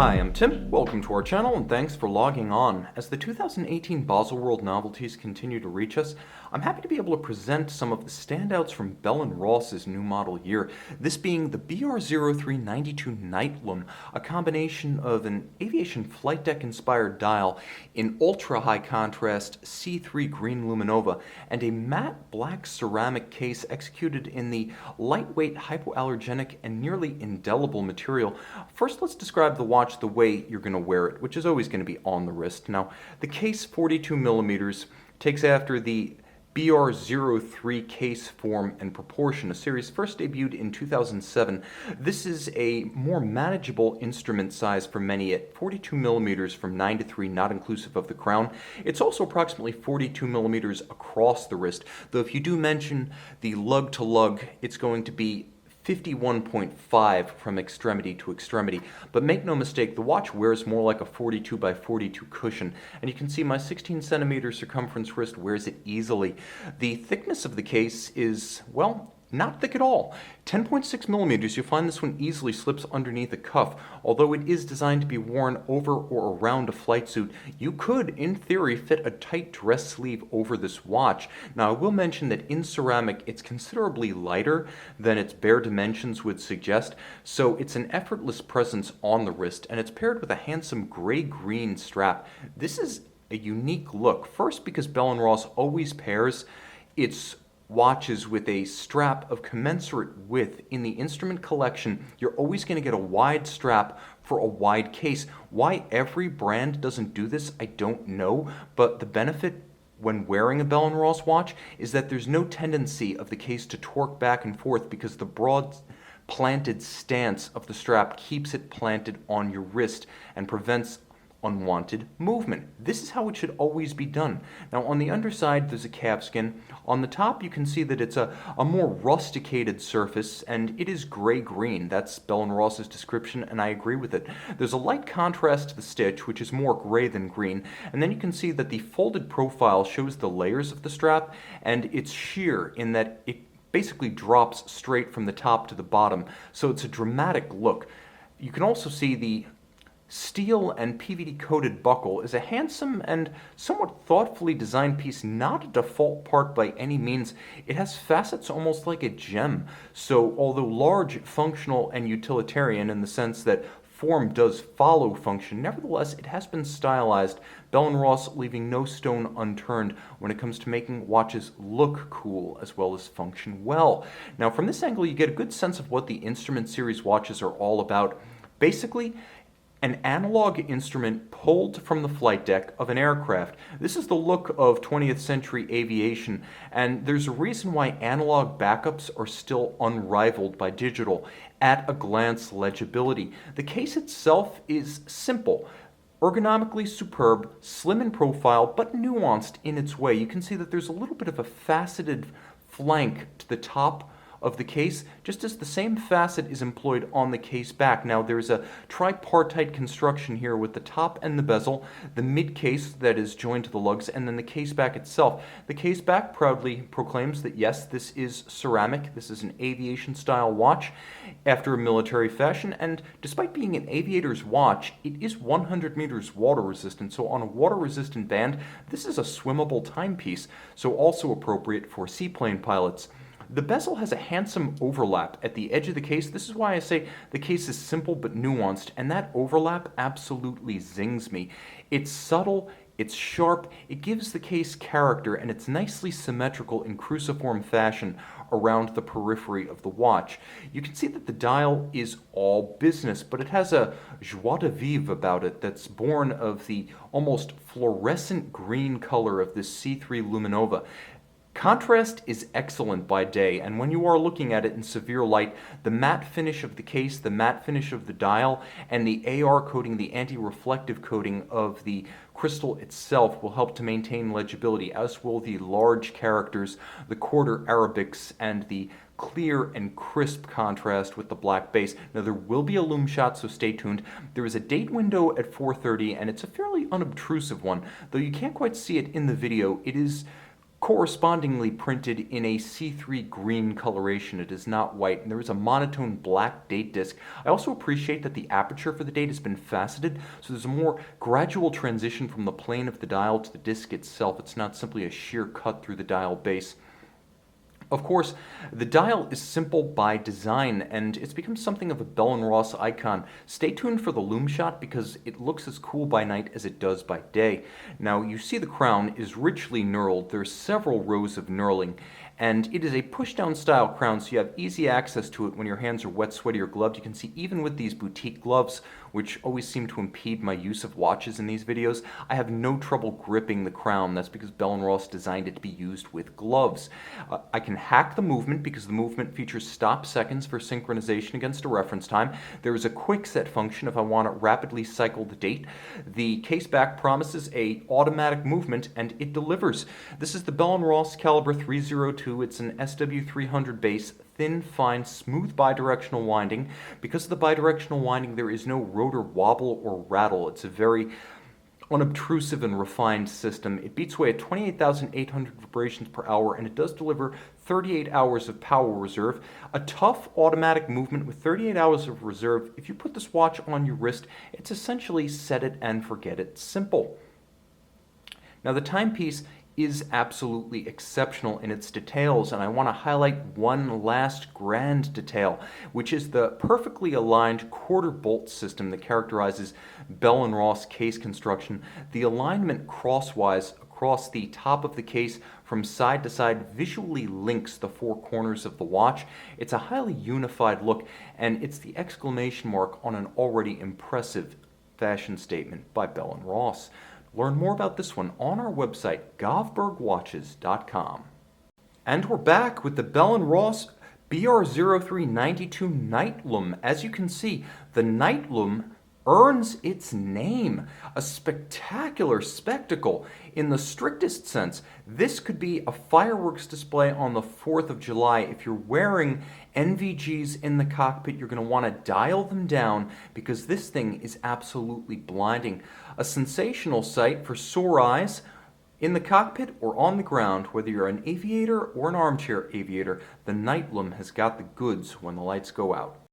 Hi, I'm Tim. Welcome to our channel and thanks for logging on. As the 2018 Baselworld novelties continue to reach us, I'm happy to be able to present some of the standouts from Bell & Ross's new model year, this being the BR-03-92 Nightlum, a combination of an aviation flight deck inspired dial in ultra high contrast C3 green luminova and a matte black ceramic case executed in the lightweight hypoallergenic and nearly indelible material. First, let's describe the watch the way you're going to wear it, which is always going to be on the wrist. Now, the case 42 millimeters takes after the BR-03 case form and proportion, a series first debuted in 2007. This is a more manageable instrument size for many at 42 millimeters from 9 to 3, not inclusive of the crown. It's also approximately 42 millimeters across the wrist, though if you do mention the lug-to-lug, it's going to be 51.5 from extremity to extremity. But make no mistake, the watch wears more like a 42 by 42 cushion, and you can see my 16 centimeter circumference wrist wears it easily. The thickness of the case is, well, not thick at all. 10.6 millimeters, you'll find this one easily slips underneath a cuff. Although it is designed to be worn over or around a flight suit, you could, in theory, fit a tight dress sleeve over this watch. Now, I will mention that in ceramic, it's considerably lighter than its bare dimensions would suggest, so it's an effortless presence on the wrist, and it's paired with a handsome gray-green strap. This is a unique look, first because Bell & Ross always pairs its watches with a strap of commensurate width. In the instrument collection, you're always going to get a wide strap for a wide case. Why every brand doesn't do this, I don't know, but the benefit when wearing a Bell & Ross watch is that there's no tendency of the case to torque back and forth because the broad planted stance of the strap keeps it planted on your wrist and prevents unwanted movement. This is how it should always be done. Now, on the underside, there's a calfskin. On the top, you can see that it's a more rusticated surface, and it is gray-green. That's Bell & Ross's description, and I agree with it. There's a light contrast to the stitch, which is more gray than green, and then you can see that the folded profile shows the layers of the strap, and it's sheer in that it basically drops straight from the top to the bottom, so it's a dramatic look. You can also see the steel and PVD-coated buckle is a handsome and somewhat thoughtfully designed piece, not a default part by any means. It has facets almost like a gem, so although large, functional, and utilitarian in the sense that form does follow function, nevertheless it has been stylized, Bell & Ross leaving no stone unturned when it comes to making watches look cool as well as function well. Now, from this angle, you get a good sense of what the Instrument Series watches are all about. Basically, an analog instrument pulled from the flight deck of an aircraft. This is the look of 20th century aviation, and there's a reason why analog backups are still unrivaled by digital. At a glance legibility. The case itself is simple, ergonomically superb, slim in profile, but nuanced in its way. You can see that there's a little bit of a faceted flank to the top of the case, just as the same facet is employed on the case back. Now, there's a tripartite construction here with the top and the bezel, the mid case that is joined to the lugs, and then the case back itself. The case back proudly proclaims that yes, this is ceramic, this is an aviation style watch after a military fashion, and despite being an aviator's watch, it is 100 meters water resistant, so on a water resistant band, this is a swimmable timepiece, so also appropriate for seaplane pilots. The bezel has a handsome overlap at the edge of the case. This is why I say the case is simple but nuanced, and that overlap absolutely zings me. It's subtle, it's sharp, it gives the case character, and it's nicely symmetrical in cruciform fashion around the periphery of the watch. You can see that the dial is all business, but it has a joie de vivre about it that's born of the almost fluorescent green color of this C3 luminova. Contrast is excellent by day, and when you are looking at it in severe light, the matte finish of the case, the matte finish of the dial, and the AR coating, the anti-reflective coating of the crystal itself will help to maintain legibility, as will the large characters, the quarter Arabics, and the clear and crisp contrast with the black base. Now, there will be a Lume shot, so stay tuned. There is a date window at 4:30, and it's a fairly unobtrusive one. Though you can't quite see it in the video, it is correspondingly printed in a C3 green coloration. It is not white, and there is a monotone black date disc. I also appreciate that the aperture for the date has been faceted, so there's a more gradual transition from the plane of the dial to the disc itself. It's not simply a sheer cut through the dial base. Of course, the dial is simple by design, and it's become something of a Bell & Ross icon. Stay tuned for the Lume shot because it looks as cool by night as it does by day. Now, you see the crown is richly knurled. There's several rows of knurling, and it is a push-down style crown, so you have easy access to it when your hands are wet, sweaty, or gloved. You can see even with these boutique gloves, which always seem to impede my use of watches in these videos, I have no trouble gripping the crown. That's because Bell & Ross designed it to be used with gloves. I can hack the movement because the movement features stop seconds for synchronization against a reference time. There is a quick set function if I want to rapidly cycle the date. The case back promises a automatic movement, and it delivers. This is the Bell & Ross Caliber 302. It's an SW300 base, thin, fine, smooth bidirectional winding. Because of the bidirectional winding, there is no rotor wobble or rattle. It's a very unobtrusive and refined system. It beats away at 28,800 vibrations per hour, and it does deliver 38 hours of power reserve. A tough automatic movement with 38 hours of reserve. If you put this watch on your wrist, it's essentially set it and forget it simple. Now, the timepiece is absolutely exceptional in its details, and I want to highlight one last grand detail, which is the perfectly aligned quarter bolt system that characterizes Bell & Ross case construction. The alignment crosswise across the top of the case from side to side visually links the four corners of the watch. It's a highly unified look, and it's the exclamation mark on an already impressive fashion statement by Bell & Ross. Learn more about this one on our website, govbergwatches.com. And we're back with the Bell & Ross BR-03-92 Nightlum. As you can see, the Nightlum earns its name. A spectacular spectacle. In the strictest sense, this could be a fireworks display on the 4th of July. If you're wearing NVGs in the cockpit, you're going to want to dial them down because this thing is absolutely blinding. A sensational sight for sore eyes in the cockpit or on the ground. Whether you're an aviator or an armchair aviator, the Nightlum has got the goods when the lights go out.